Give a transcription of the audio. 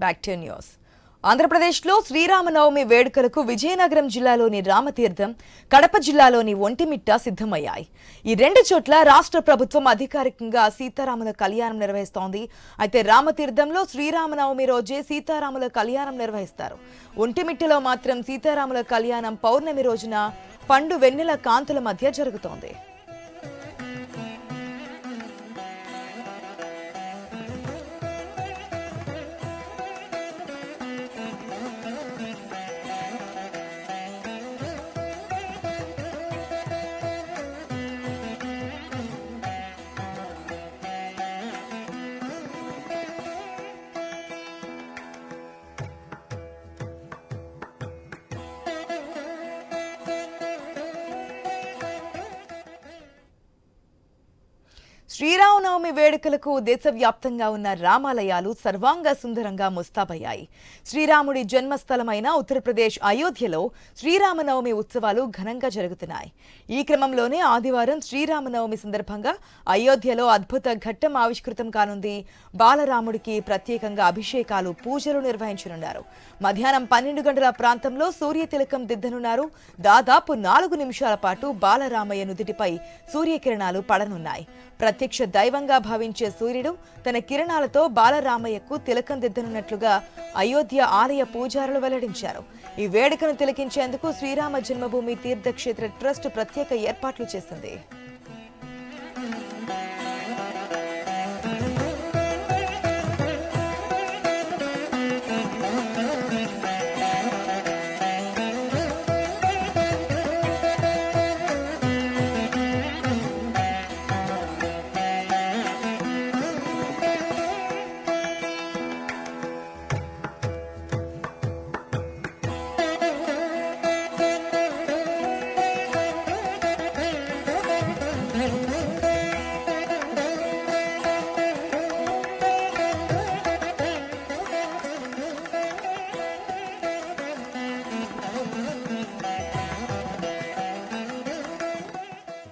Back to news. ఆంధ్రప్రదేశ్లో శ్రీరామనవమి వేడుకలకు విజయనగరం జిల్లాలోని రామతీర్థం, కడప జిల్లాలోని ఒంటిమిట్ట సిద్ధమయ్యాయి. ఈ రెండు చోట్ల రాష్ట్ర ప్రభుత్వం అధికారికంగా సీతారాముల కళ్యాణం నిర్వహిస్తోంది. అయితే రామతీర్థంలో శ్రీరామనవమి రోజే సీతారాముల కళ్యాణం నిర్వహిస్తారు. ఒంటిమిట్టలో మాత్రం సీతారాముల కళ్యాణం పౌర్ణమి రోజున పండు వెన్నెల కాంతుల మధ్య జరుగుతోంది. శ్రీరామనవమి వేడుకలకు దేశవ్యాప్తంగా ఉన్న రామాలయాలు సర్వాంగ సుందరంగా ముస్తాబయ్యాయి. శ్రీరాముడి జన్మస్థలమైన ఉత్తరప్రదేశ్ అయోధ్యలో శ్రీరామనవమి ఉత్సవాలు ఘనంగా జరుగుతున్నాయి. ఈ క్రమంలోనే ఆదివారం శ్రీరామనవమి సందర్భంగా అయోధ్యలో అద్భుత ఘట్టం ఆవిష్కృతం కానుంది. బాలరాముడికి ప్రత్యేకంగా అభిషేకాలు, పూజలు నిర్వహించనున్నారు. మధ్యాహ్నం 12 గంటల ప్రాంతంలో సూర్యతిలకం దిద్దనున్నారు. దాదాపు 4 నిమిషాల పాటు బాలరామయ్య నుదిటిపై సూర్యకిరణాలు పడనున్నాయి. ప్రత్యక్ష దైవంగా భావించే సూర్యుడు తన కిరణాలతో బాలరామయ్యకు తిలకం దిద్దనున్నట్లుగా అయోధ్య ఆలయ పూజారులు వెల్లడించారు. ఈ వేడుకను తిలకించేందుకు శ్రీరామ జన్మభూమి తీర్థక్షేత్ర ట్రస్ట్ ప్రత్యేక ఏర్పాట్లు చేసింది.